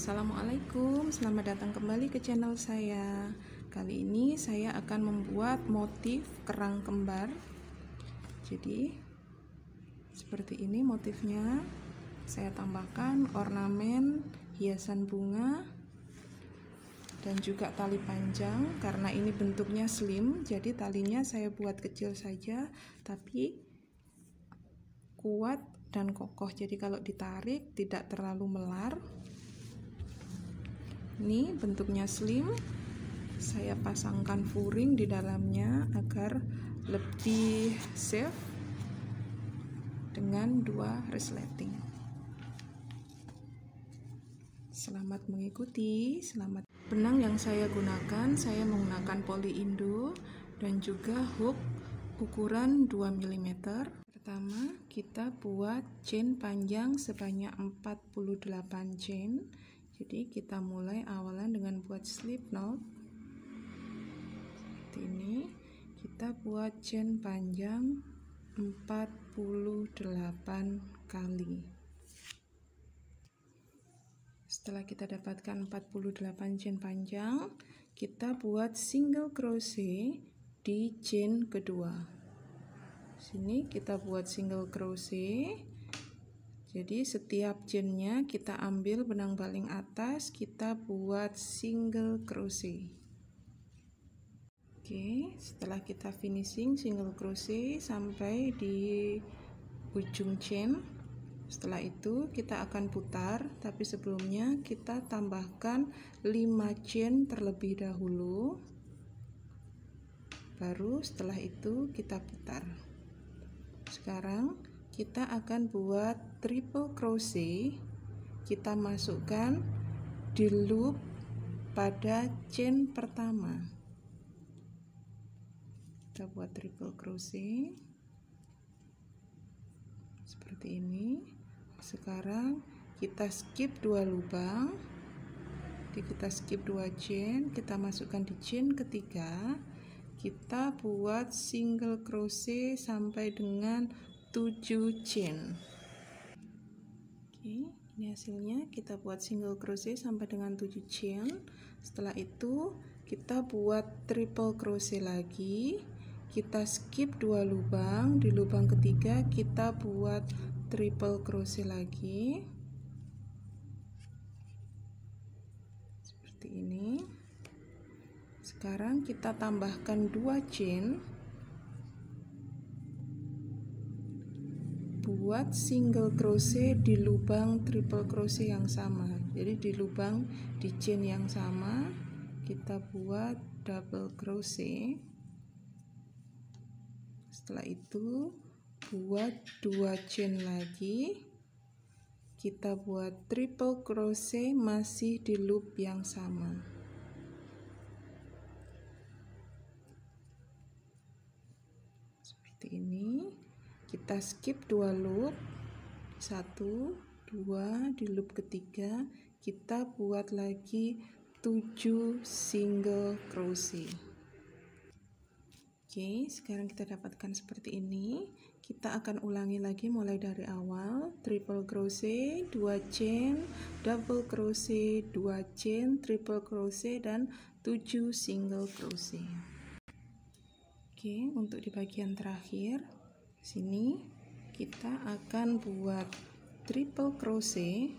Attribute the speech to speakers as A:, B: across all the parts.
A: Assalamualaikum, selamat datang kembali ke channel saya. Kali ini saya akan membuat motif kerang kembar. Jadi seperti ini motifnya. Saya tambahkan ornamen hiasan bunga dan juga tali panjang. Karena ini bentuknya slim, jadi talinya saya buat kecil saja tapi kuat dan kokoh, jadi kalau ditarik tidak terlalu melar. Ini bentuknya slim, saya pasangkan furing di dalamnya agar lebih safe dengan 2 resleting. Selamat mengikuti. Benang yang saya gunakan, saya menggunakan poli indo dan juga hook ukuran 2 mm. Pertama kita buat chain panjang sebanyak 48 chain. Jadi kita mulai awalan dengan buat slip knot seperti ini. Kita buat chain panjang 48 kali. Setelah kita dapatkan 48 chain panjang, kita buat single crochet di chain kedua. Sini kita buat single crochet. Jadi setiap chainnya kita ambil benang paling atas, kita buat single crochet. Oke, setelah kita finishing single crochet sampai di ujung chain, setelah itu kita akan putar, tapi sebelumnya kita tambahkan 5 chain terlebih dahulu, baru setelah itu kita putar. Sekarang kita akan buat triple crochet. Kita masukkan di loop pada chain pertama. Kita buat triple crochet seperti ini. Sekarang kita skip 2 lubang. Jadi kita skip 2 chain, kita masukkan di chain ketiga. Kita buat single crochet sampai dengan 7 chain. Oke, ini hasilnya. Kita buat single crochet sampai dengan 7 chain. Setelah itu kita buat triple crochet lagi. Kita skip 2 lubang. Di lubang ketiga kita buat triple crochet lagi. Seperti ini. Sekarang kita tambahkan 2 chain. Buat single crochet di lubang triple crochet yang sama. Jadi di lubang di chain yang sama kita buat double crochet. Setelah itu buat 2 chain lagi. Kita buat triple crochet masih di loop yang sama. Seperti ini. Kita skip 2 loop, 1, 2, di loop ketiga kita buat lagi 7 single crochet. Oke, sekarang kita dapatkan seperti ini. Kita akan ulangi lagi mulai dari awal. Triple crochet, 2 chain, double crochet, 2 chain, triple crochet, dan 7 single crochet. Oke, untuk di bagian terakhir sini kita akan buat triple crochet.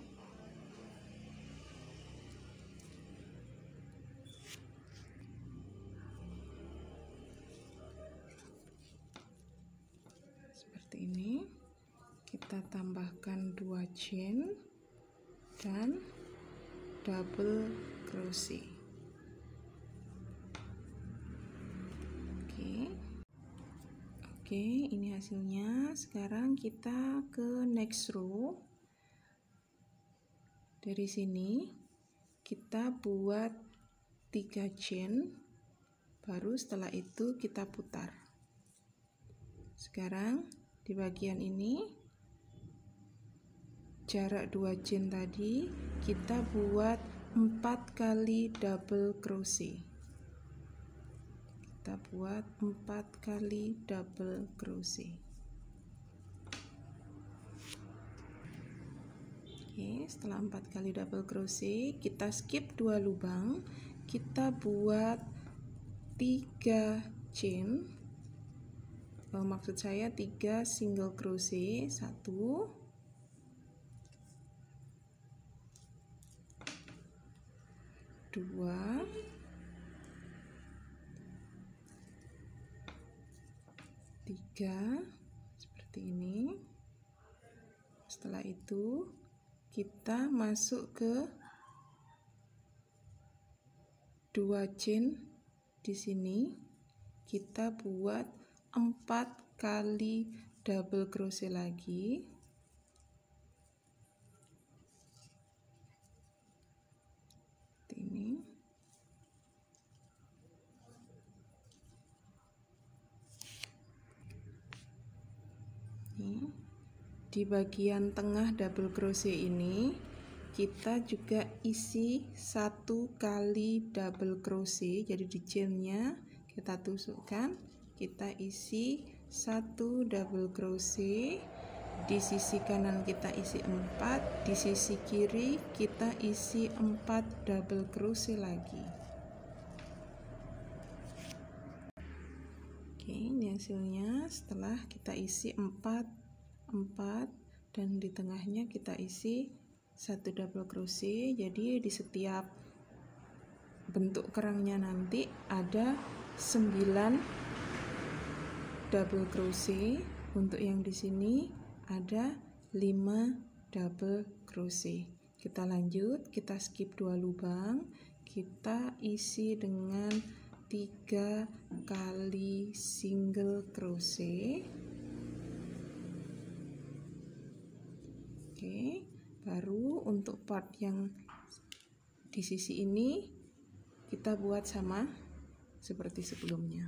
A: Seperti ini. Kita tambahkan 2 chain dan double crochet. Oke, ini hasilnya. Sekarang kita ke next row. Dari sini kita buat 3 chain, baru setelah itu kita putar. Sekarang di bagian ini jarak 2 chain tadi kita buat 4 kali double crochet. Kita buat 4 kali double crochet. Oke, setelah 4 kali double crochet, kita skip 2 lubang, kita buat 3 chain. Maksud saya 3 single crochet, 1, 2, 3, seperti ini. Setelah itu kita masuk ke 2 chain di sini, kita buat 4 kali double crochet lagi. Seperti ini. Di bagian tengah double crochet ini kita juga isi 1 kali double crochet. Jadi di chainnya kita tusukkan, kita isi 1 double crochet. Di sisi kanan kita isi 4, di sisi kiri kita isi 4 double crochet lagi. Oke, ini hasilnya setelah kita isi 4 dan di tengahnya kita isi 1 double crochet. Jadi di setiap bentuk kerangnya nanti ada 9 double crochet. Untuk yang di sini ada 5 double crochet. Kita lanjut, kita skip 2 lubang, kita isi dengan 3 kali single crochet. Oke, baru untuk part yang di sisi ini kita buat sama seperti sebelumnya.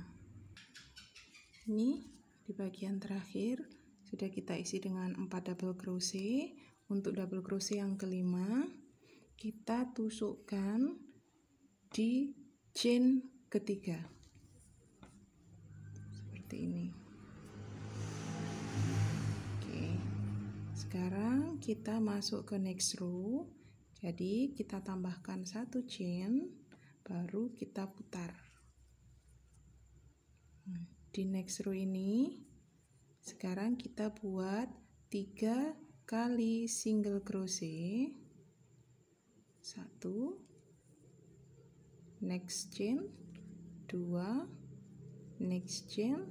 A: Ini di bagian terakhir sudah kita isi dengan 4 double crochet. Untuk double crochet yang kelima kita tusukkan di chain ketiga seperti ini. Sekarang kita masuk ke next row. Jadi kita tambahkan 1 chain, baru kita putar. Di next row ini sekarang kita buat 3 kali single crochet, 1, next chain, 2, next chain,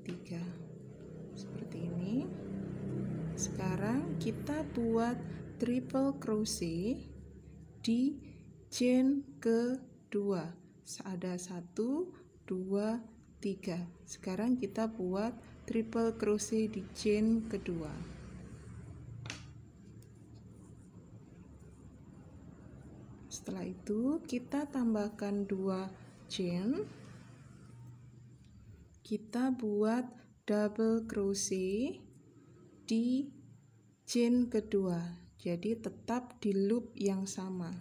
A: 3, seperti ini. Sekarang kita buat triple crochet di chain kedua. Ada 1, 2, 3. Sekarang kita buat triple crochet di chain kedua. Setelah itu kita tambahkan 2 chain. Kita buat double crochet di chain kedua, jadi tetap di loop yang sama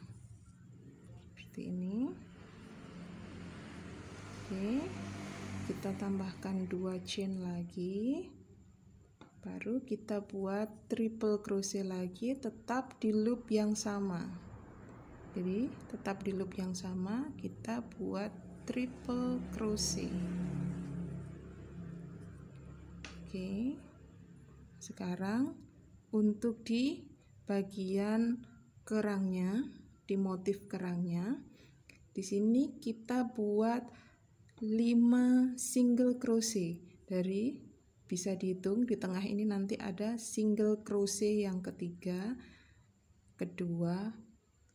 A: seperti ini. Oke, kita tambahkan 2 chain lagi, baru kita buat triple crochet lagi, tetap di loop yang sama. Jadi tetap di loop yang sama, kita buat triple crochet. Oke, sekarang untuk di bagian kerangnya, di motif kerangnya, di sini kita buat 5 single crochet. Dari bisa dihitung di tengah ini nanti ada single crochet yang ketiga, kedua,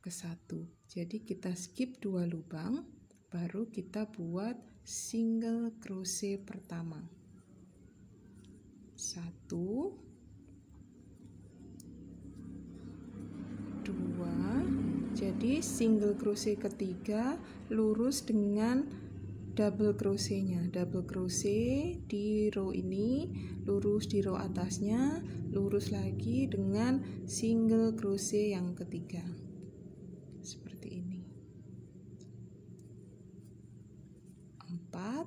A: ke 1. Jadi kita skip 2 lubang, baru kita buat single crochet pertama. 1, 2, jadi single crochet ketiga lurus dengan double crochetnya. Double crochet di row ini, lurus di row atasnya, lurus lagi dengan single crochet yang ketiga seperti ini. 4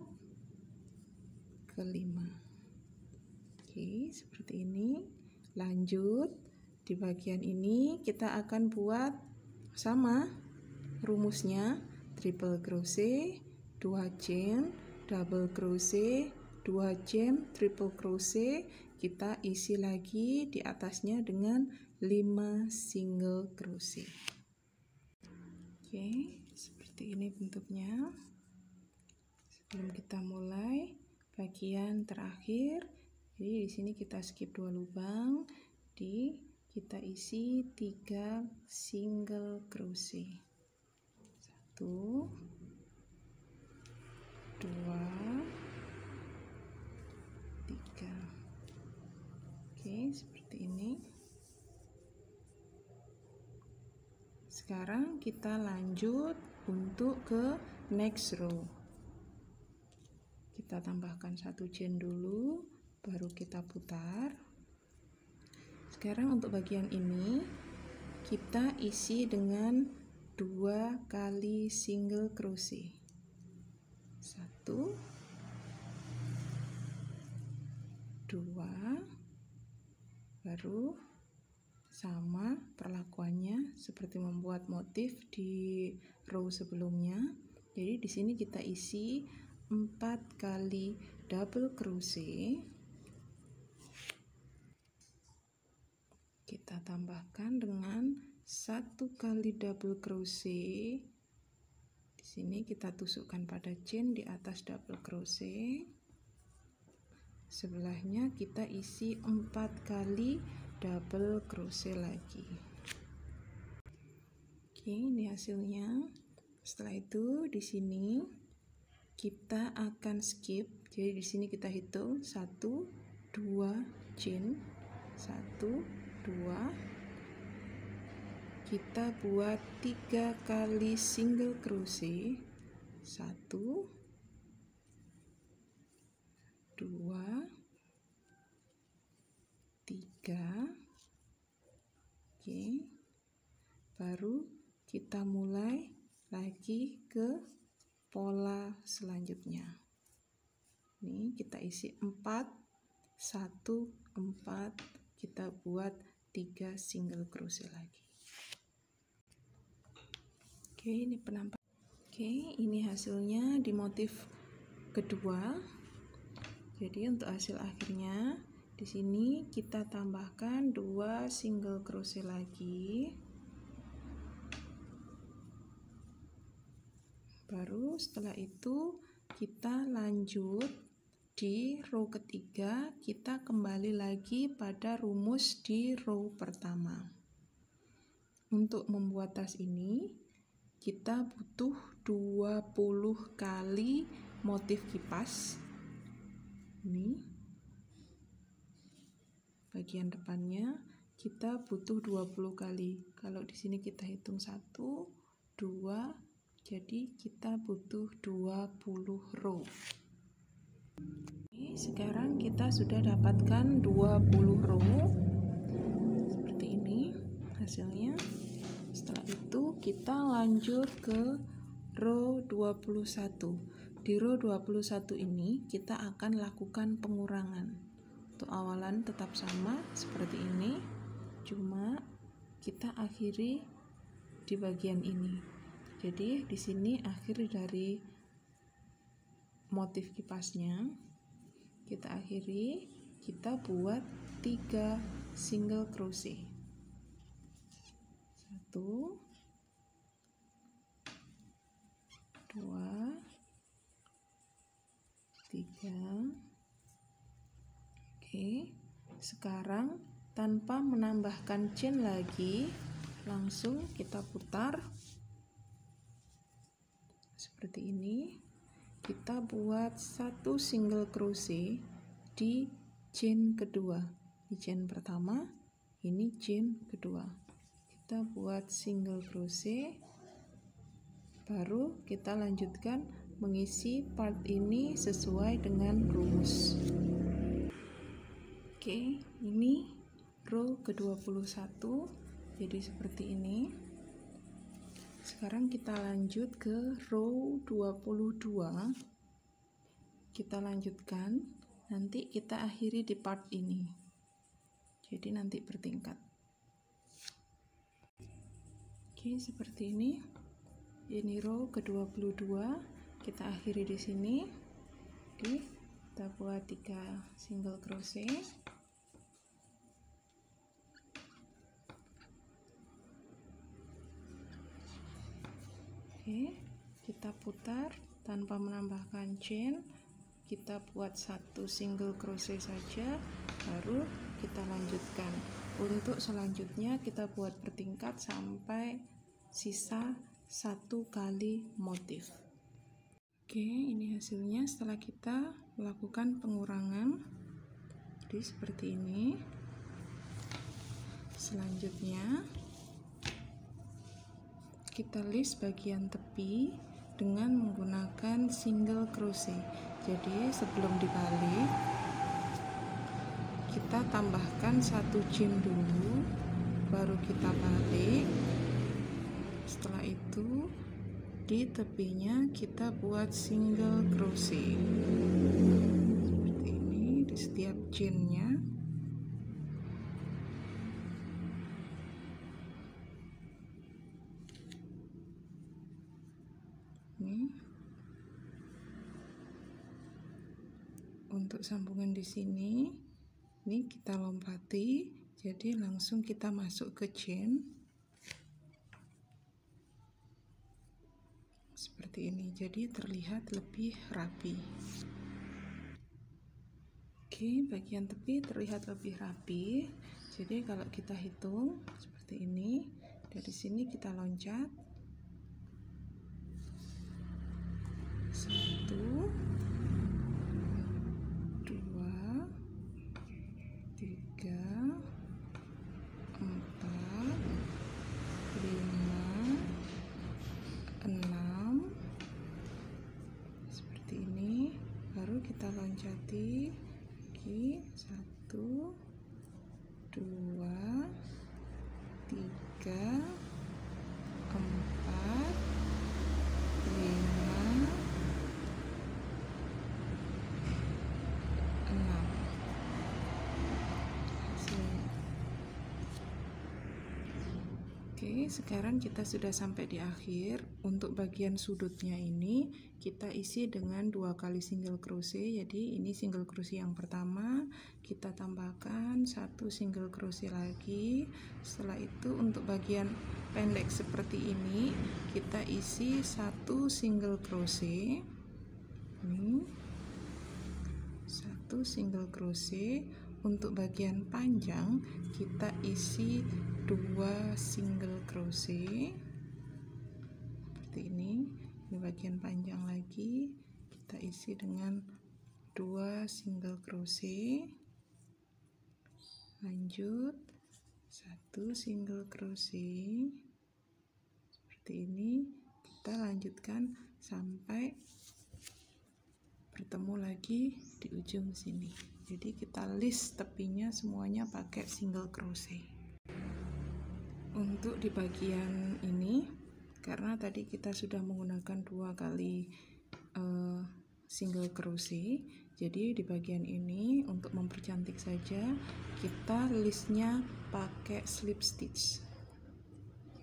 A: ke 5. Oke, seperti ini. Lanjut, di Di bagian ini kita akan buat sama rumusnya, triple crochet, 2 chain, double crochet, 2 chain, triple crochet, kita isi lagi di atasnya dengan 5 single crochet. Oke, seperti ini bentuknya. Sebelum kita mulai bagian terakhir, jadi di sini kita skip 2 lubang, kita isi 3 single crochet. 1, 2, 3. Oke, seperti ini. Sekarang kita lanjut untuk ke next row. Kita tambahkan 1 chain dulu, baru kita putar. Sekarang untuk bagian ini kita isi dengan 2 kali single crochet. 1, 2, baru sama perlakuannya seperti membuat motif di row sebelumnya. Jadi di sini kita isi 4 kali double crochet. Kita tambahkan dengan 1 kali double crochet. Di sini kita tusukkan pada chain di atas double crochet. Sebelahnya kita isi 4 kali double crochet lagi. Oke, ini hasilnya. Setelah itu di sini kita akan skip. Jadi di sini kita hitung 1, 2 chain, 1, 2. Kita buat 3 kali single crochet. 1, 2, 3. Oke, baru kita mulai lagi ke pola selanjutnya. Ini kita isi 4, 1, 4, kita buat 3 single crochet lagi. Oke, ini penampakan. Oke, ini hasilnya di motif kedua. Jadi untuk hasil akhirnya di sini kita tambahkan 2 single crochet lagi. Baru setelah itu kita lanjut di row ketiga, kita kembali lagi pada rumus di row pertama. Untuk membuat tas ini kita butuh 20 kali motif kipas. Ini bagian depannya kita butuh 20 kali. Kalau di sini kita hitung 1, 2, jadi kita butuh 20 row. Oke, sekarang kita sudah dapatkan 20 row. Seperti ini hasilnya. Setelah itu kita lanjut ke row 21. Di row 21 ini kita akan lakukan pengurangan. Untuk awalan tetap sama seperti ini, cuma kita akhiri di bagian ini. Jadi di sini akhir dari motif kipasnya kita akhiri, kita buat 3 single crochet. 1, 2, 3. Oke, sekarang tanpa menambahkan chain lagi, langsung kita putar seperti ini. Kita buat 1 single crochet di chain kedua. Di chain pertama, ini chain kedua. Kita buat single crochet, baru kita lanjutkan mengisi part ini sesuai dengan rumus. Oke, ini row ke-21, jadi seperti ini. Sekarang kita lanjut ke row 22. Kita lanjutkan, nanti kita akhiri di part ini. Jadi nanti bertingkat. Oke, seperti ini row ke-22 kita akhiri di sini. Oke, kita buat 3 single crochet. Oke, kita putar tanpa menambahkan chain, kita buat 1 single crochet saja, baru kita lanjutkan. Untuk selanjutnya kita buat bertingkat sampai sisa 1 kali motif. Oke, ini hasilnya setelah kita melakukan pengurangan. Jadi seperti ini. Selanjutnya kita list bagian tepi dengan menggunakan single crochet. Jadi sebelum dibalik kita tambahkan 1 chain dulu, baru kita balik. Setelah itu di tepinya kita buat single crochet seperti ini di setiap chainnya. Untuk sambungan di sini, ini kita lompati, jadi langsung kita masuk ke chain seperti ini, jadi terlihat lebih rapi. Oke, bagian tepi terlihat lebih rapi. Jadi kalau kita hitung seperti ini, dari sini kita loncat 1, 2, 3, 4, 5, 6 seperti ini, baru kita loncati lagi 1, 2, 3, 4, 5, 6. Oke, sekarang kita sudah sampai di akhir. Untuk bagian sudutnya ini kita isi dengan 2 kali single crochet. Jadi ini single crochet yang pertama, kita tambahkan 1 single crochet lagi. Setelah itu untuk bagian pendek seperti ini kita isi 1 single crochet. Ini 1 single crochet. Untuk bagian panjang kita isi 2 single crochet seperti ini. Di bagian panjang lagi kita isi dengan 2 single crochet, lanjut 1 single crochet seperti ini. Kita lanjutkan sampai bertemu lagi di ujung sini. Jadi kita list tepinya semuanya pakai single crochet. Untuk di bagian ini, karena tadi kita sudah menggunakan 2 kali single crochet, jadi di bagian ini untuk mempercantik saja kita listnya pakai slip stitch.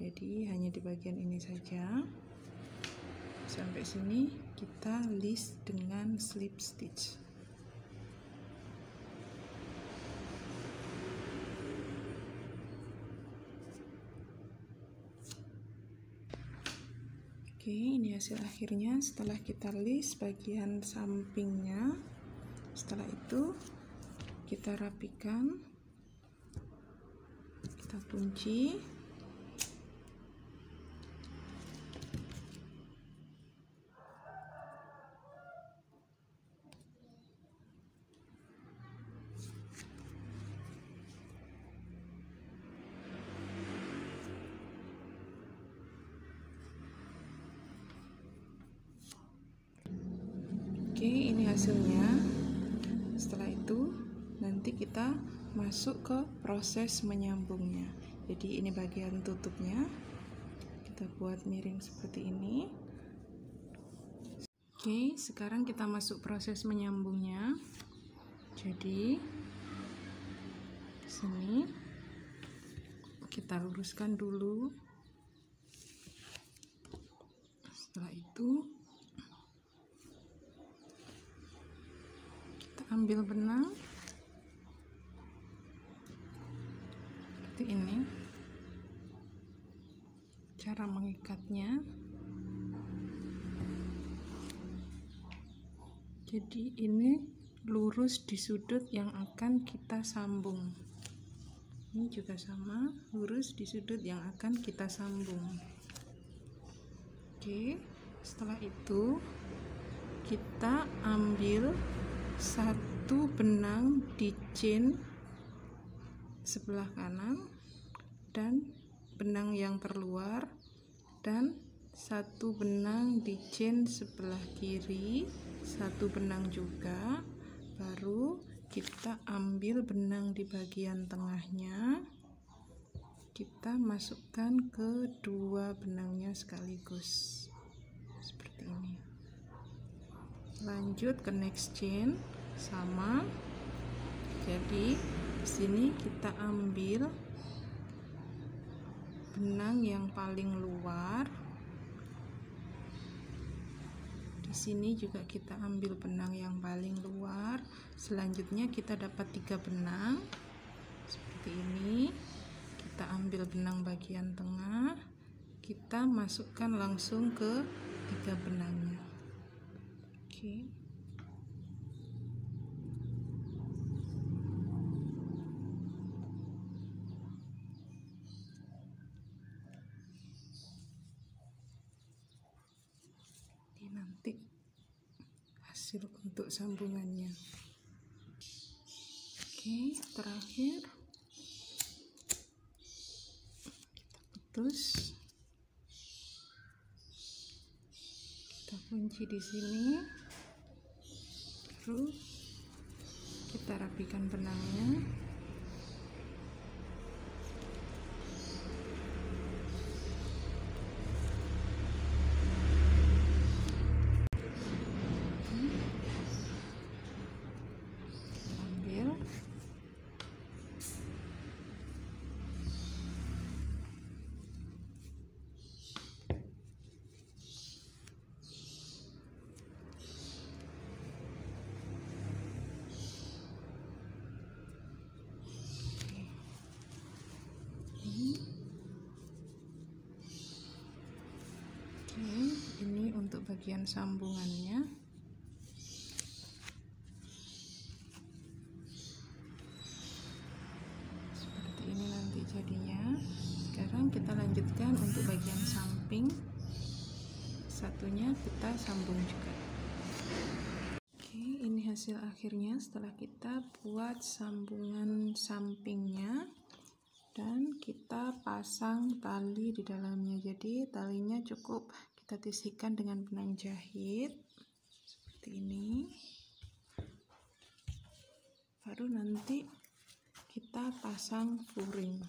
A: Jadi hanya di bagian ini saja. Sampai sini kita list dengan slip stitch. Oke, ini hasil akhirnya setelah kita list bagian sampingnya. Setelah itu kita rapikan, kita kunci. Oke, ini hasilnya. Setelah itu nanti kita masuk ke proses menyambungnya. Jadi ini bagian tutupnya, kita buat miring seperti ini. Oke, sekarang kita masuk proses menyambungnya. Jadi sini kita luruskan dulu Setelah itu kita ambil benang seperti ini. Cara mengikatnya, jadi ini lurus di sudut yang akan kita sambung. Ini juga sama, lurus di sudut yang akan kita sambung. Oke, setelah itu kita ambil satu benang di chain sebelah kanan dan benang yang terluar, dan satu benang di chain sebelah kiri, satu benang juga. Baru kita ambil benang di bagian tengahnya, kita masukkan ke dua benangnya sekaligus seperti ini. Lanjut ke next chain, sama. Jadi di sini kita ambil benang yang paling luar. Di sini juga kita ambil benang yang paling luar. Selanjutnya kita dapat 3 benang seperti ini. Kita ambil benang bagian tengah, kita masukkan langsung ke 3 benangnya. Oke. Nanti hasil untuk sambungannya. Oke, terakhir kita putus, kita kunci di sini, baru kita rapikan benangnya. Ini untuk bagian sambungannya. Seperti ini nanti jadinya. Sekarang kita lanjutkan untuk bagian samping. Satunya kita sambung juga. Oke, ini hasil akhirnya setelah kita buat sambungan sampingnya dan kita pasang tali di dalamnya. Jadi talinya cukup kita sisihkan dengan benang jahit seperti ini. Baru nanti kita pasang furing.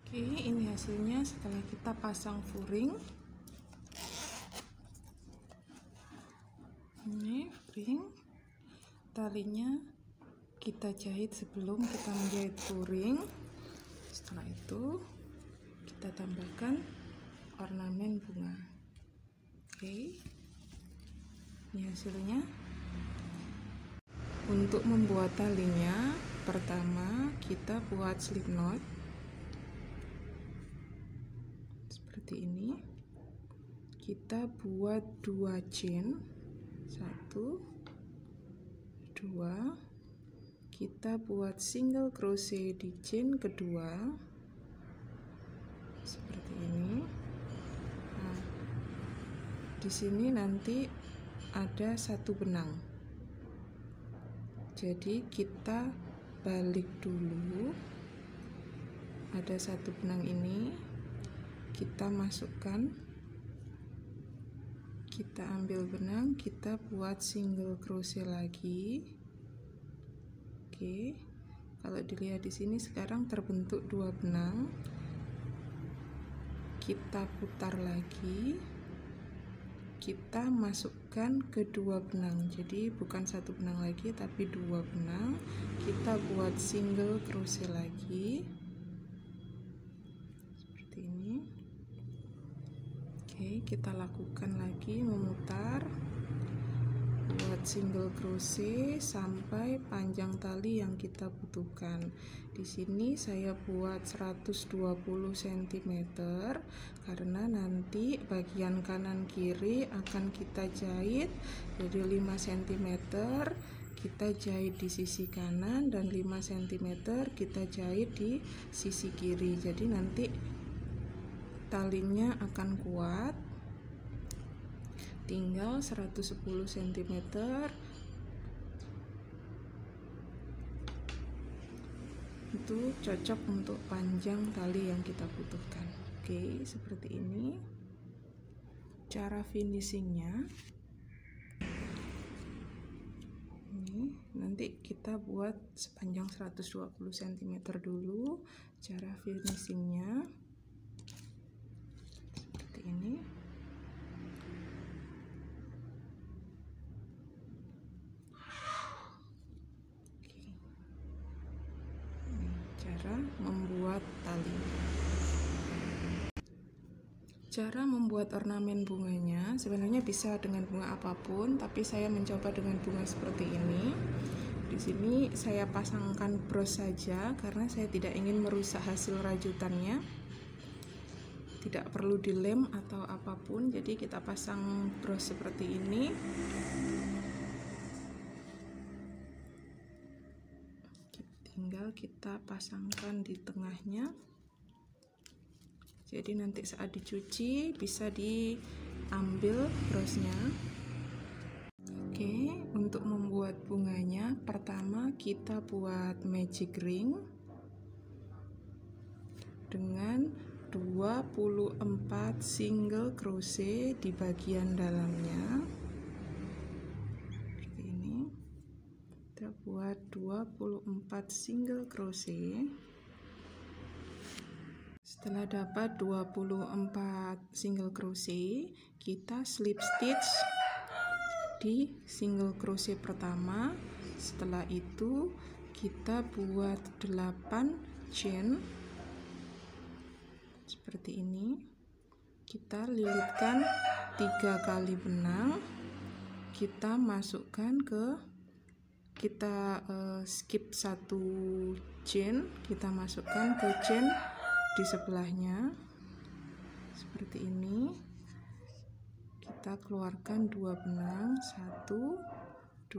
A: Oke, ini hasilnya setelah kita pasang furing. Ini furing, talinya kita jahit sebelum kita menjahit furing. Setelah itu kita tambahkan ornamen bunga. Oke, ini hasilnya. Untuk membuat talinya, pertama kita buat slip knot seperti ini. Kita buat 2 chain, 1, 2. Kita buat single crochet di chain kedua seperti ini. Nah, di sini nanti ada 1 benang. Jadi kita balik dulu. Ada 1 benang ini, kita masukkan, kita ambil benang, kita buat single crochet lagi. Oke, kalau dilihat di sini sekarang terbentuk 2 benang. Kita putar lagi, kita masukkan ke 2 benang. Jadi bukan 1 benang lagi tapi 2 benang. Kita buat single crochet lagi seperti ini. Oke, kita lakukan lagi memutar, buat single crochet sampai panjang tali yang kita butuhkan. Di sini saya buat 120 cm karena nanti bagian kanan kiri akan kita jahit, jadi 5 cm kita jahit di sisi kanan dan 5 cm kita jahit di sisi kiri, jadi nanti talinya akan kuat. Tinggal 110 cm itu cocok untuk panjang tali yang kita butuhkan. Oke, seperti ini cara finishingnya. Ini nanti kita buat sepanjang 120 cm dulu. Cara finishingnya seperti ini. Membuat tali. Cara membuat ornamen bunganya sebenarnya bisa dengan bunga apapun, tapi saya mencoba dengan bunga seperti ini. Di sini saya pasangkan bros saja karena saya tidak ingin merusak hasil rajutannya. Tidak perlu dilem atau apapun, jadi kita pasang bros seperti ini. Tinggal kita pasangkan di tengahnya, jadi nanti saat dicuci bisa diambil brosnya. Oke, untuk membuat bunganya pertama kita buat magic ring dengan 24 single crochet di bagian dalamnya. Buat 24 single crochet. Setelah dapat 24 single crochet, kita slip stitch di single crochet pertama. Setelah itu kita buat 8 chain seperti ini. Kita lilitkan 3 kali benang, kita masukkan kita skip 1 chain, kita masukkan ke chain di sebelahnya seperti ini. Kita keluarkan 2 benang, 1 2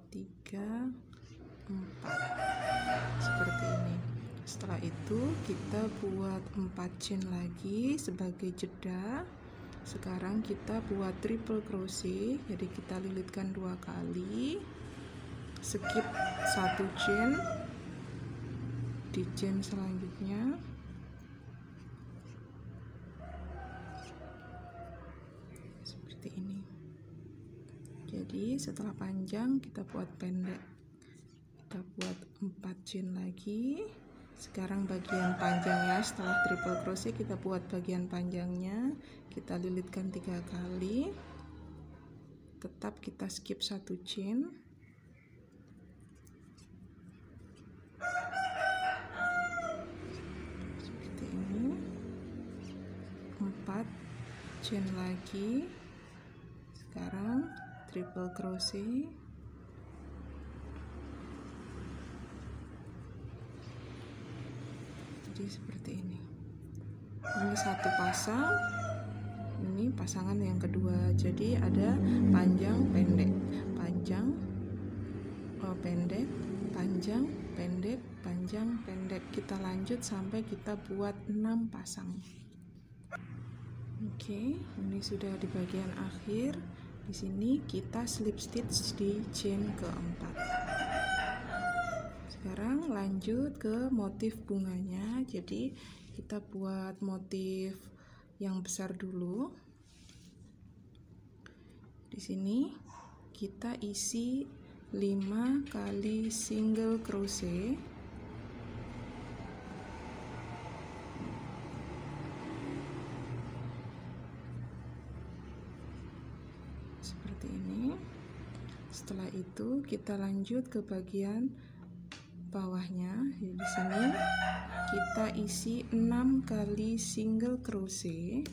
A: 3 4 seperti ini. Setelah itu kita buat 4 chain lagi sebagai jeda. Sekarang kita buat triple crochet, jadi kita lilitkan 2 kali, skip 1 chain di chain selanjutnya. Seperti ini. Jadi setelah panjang kita buat pendek, kita buat 4 chain lagi. Sekarang bagian panjangnya, setelah triple crochet kita buat bagian panjangnya, kita lilitkan 3 kali, tetap kita skip 1 chain, seperti ini. 4 chain lagi. Sekarang triple crochet, jadi seperti ini. Ini satu pasang, ini pasangan yang kedua, jadi ada panjang pendek, panjang pendek, panjang pendek, panjang pendek. Kita lanjut sampai kita buat 6 pasang. Oke, ini sudah di bagian akhir. Di sini kita slip stitch di chain keempat. Sekarang lanjut ke motif bunganya. Jadi kita buat motif yang besar dulu. Di sini kita isi 5 kali single crochet. Seperti ini. Setelah itu kita lanjut ke bagian bawahnya. Di sini kita isi 6 kali single crochet.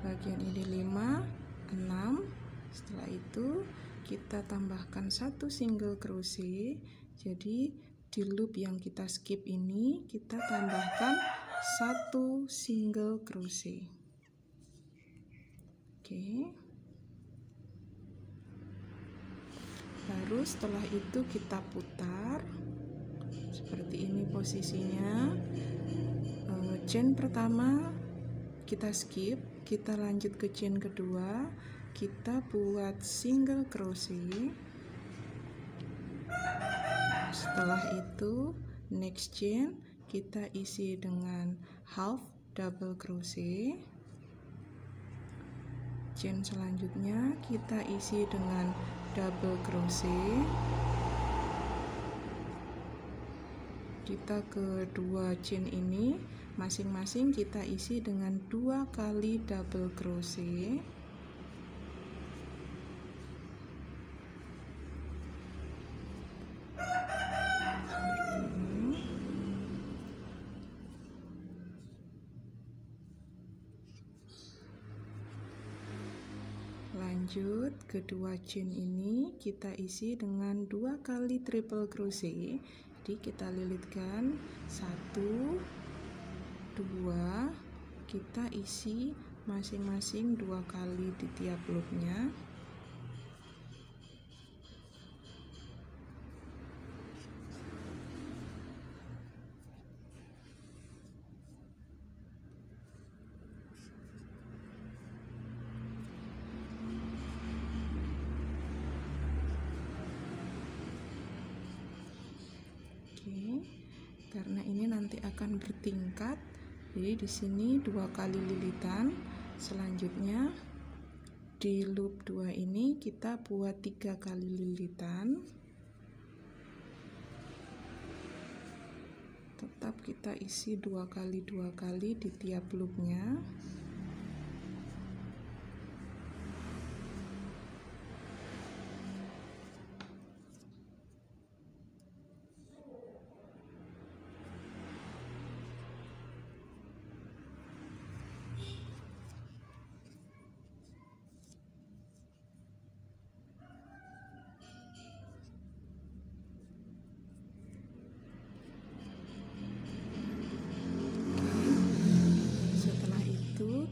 A: bagian ini 5, 6. Setelah itu kita tambahkan 1 single crochet. Jadi di loop yang kita skip ini kita tambahkan 1 single crochet. Oke. Baru setelah itu kita putar seperti ini posisinya. Chain pertama kita skip, kita lanjut ke chain kedua, kita buat single crochet. Setelah itu next chain kita isi dengan half double crochet. Chain selanjutnya kita isi dengan double crochet. Kita kedua chain ini masing-masing kita isi dengan 2 kali double crochet. Lanjut, kedua chain ini kita isi dengan 2 kali triple crochet. Jadi kita lilitkan 1, 2, kita isi masing-masing 2 kali di tiap loopnya. Karena ini nanti akan bertingkat, jadi di sini 2 kali lilitan. Selanjutnya di loop 2 ini kita buat 3 kali lilitan. Tetap kita isi 2 kali di tiap loopnya.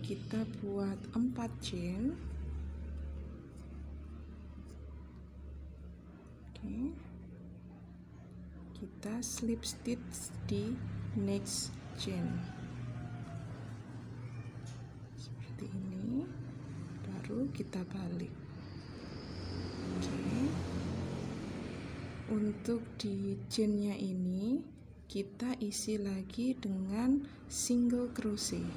A: Kita buat 4 chain. Oke. Kita slip stitch di next chain. Seperti ini. Baru kita balik. Oke. Untuk di chainnya ini kita isi lagi dengan single crochet.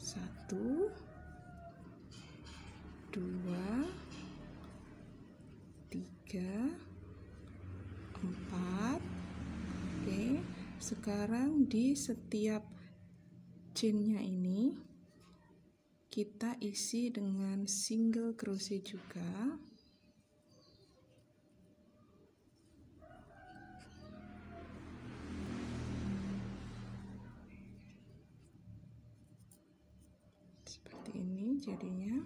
A: 1, 2, 3, 4. Oke, sekarang di setiap chainnya ini kita isi dengan single crochet juga. Ini jadinya.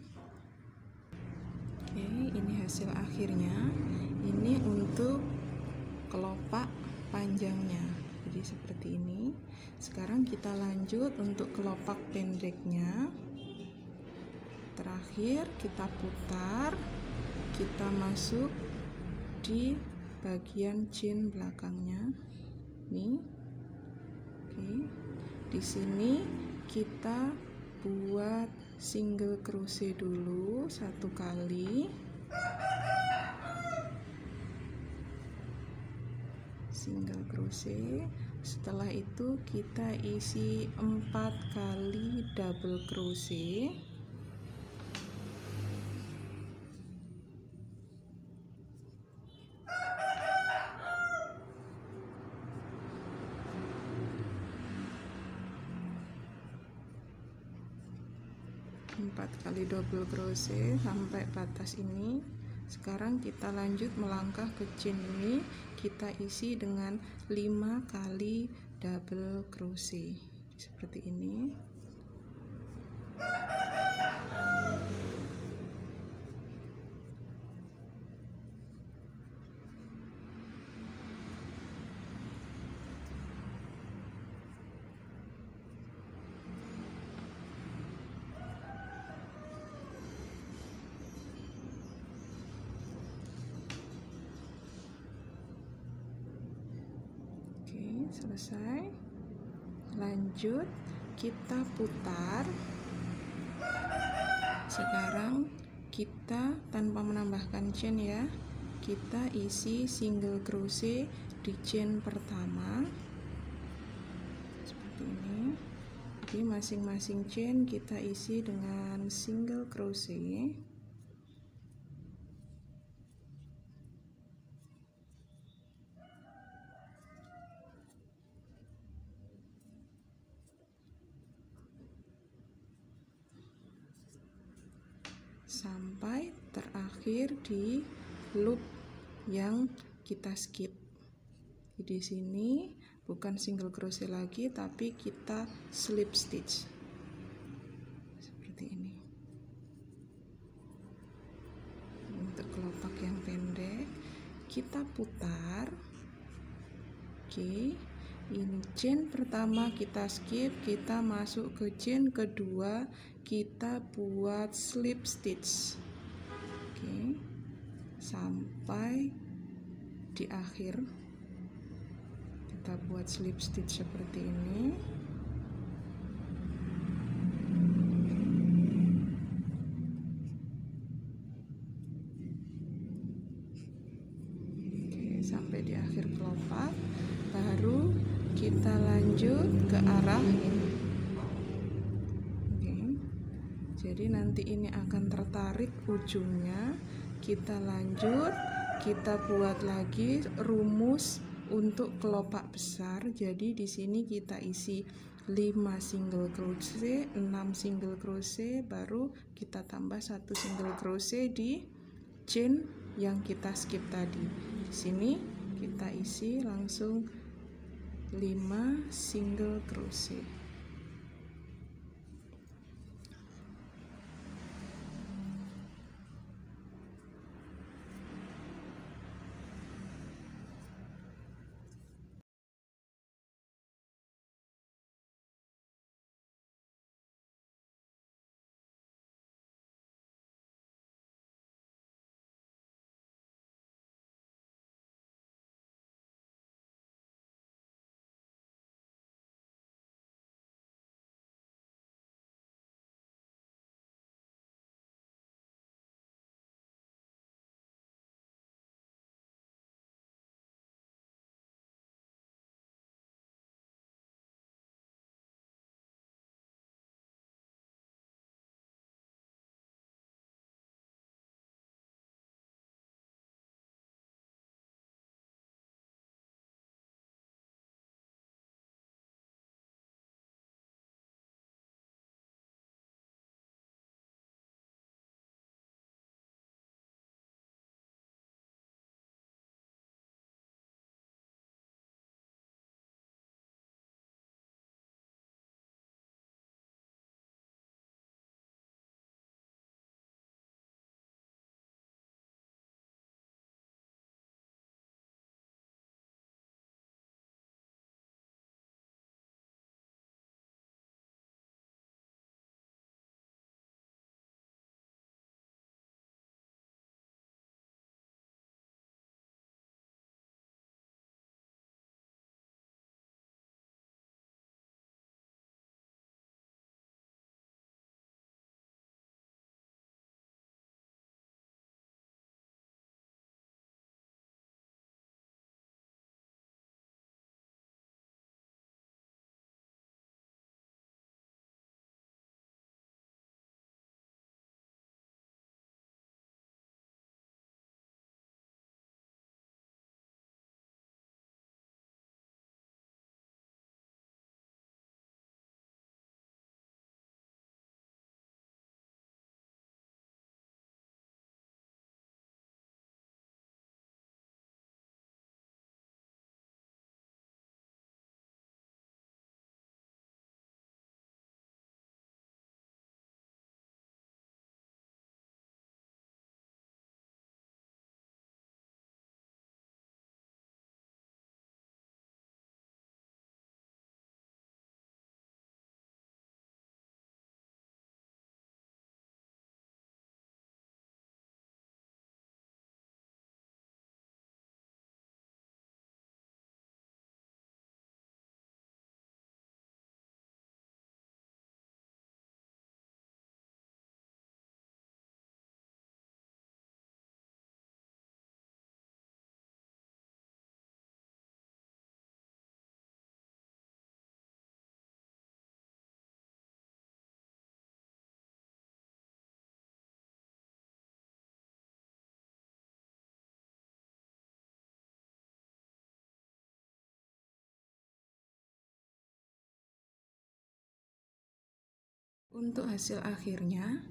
A: Oke, ini hasil akhirnya. Ini untuk kelopak panjangnya, jadi seperti ini. Sekarang kita lanjut untuk kelopak pendeknya. Terakhir kita putar, kita masuk di bagian chain belakangnya nih. Oke, di sini kita buat single crochet dulu 1 kali, single crochet. Setelah itu kita isi 4 kali double crochet. Empat kali double crochet sampai batas ini. Sekarang kita lanjut melangkah ke chain ini, kita isi dengan 5 kali double crochet seperti ini. Selesai. Lanjut kita putar. Sekarang kita tanpa menambahkan chain ya, kita isi single crochet di chain pertama seperti ini. Jadi masing-masing chain kita isi dengan single crochet. Sampai terakhir di loop yang kita skip. Di sini bukan single crochet lagi, tapi kita slip stitch seperti ini. Untuk kelopak yang pendek kita putar. Oke, ini chain pertama kita skip, kita masuk ke chain kedua, kita buat slip stitch. Oke, sampai di akhir kita buat slip stitch seperti ini. Oke, sampai di akhir kelopak, baru kita lanjut ke arah ini. Oke, jadi nanti ini akan tertarik ujungnya. Kita lanjut, kita buat lagi rumus untuk kelopak besar. Jadi di sini kita isi 5 single crochet, 6 single crochet, baru kita tambah 1 single crochet di chain yang kita skip tadi. Di sini kita isi langsung 5 single crochet. Untuk hasil akhirnya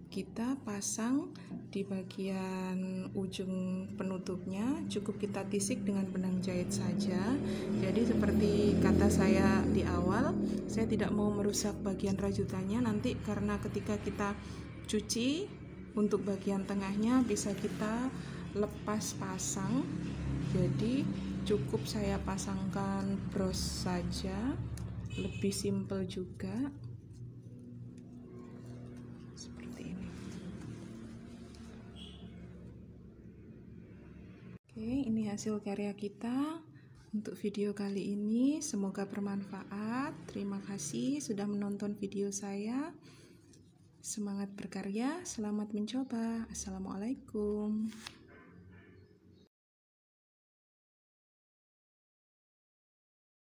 A: kita pasang di bagian ujung penutupnya, cukup kita tisik dengan benang jahit saja. Jadi seperti kata saya di awal, saya tidak mau merusak bagian rajutannya nanti, karena ketika kita cuci untuk bagian tengahnya bisa kita lepas pasang. Jadi cukup saya pasangkan bros saja, lebih simpel juga. Oke, ini hasil karya kita untuk video kali ini. Semoga bermanfaat. Terima kasih sudah menonton video saya. Semangat berkarya, selamat mencoba. Assalamualaikum.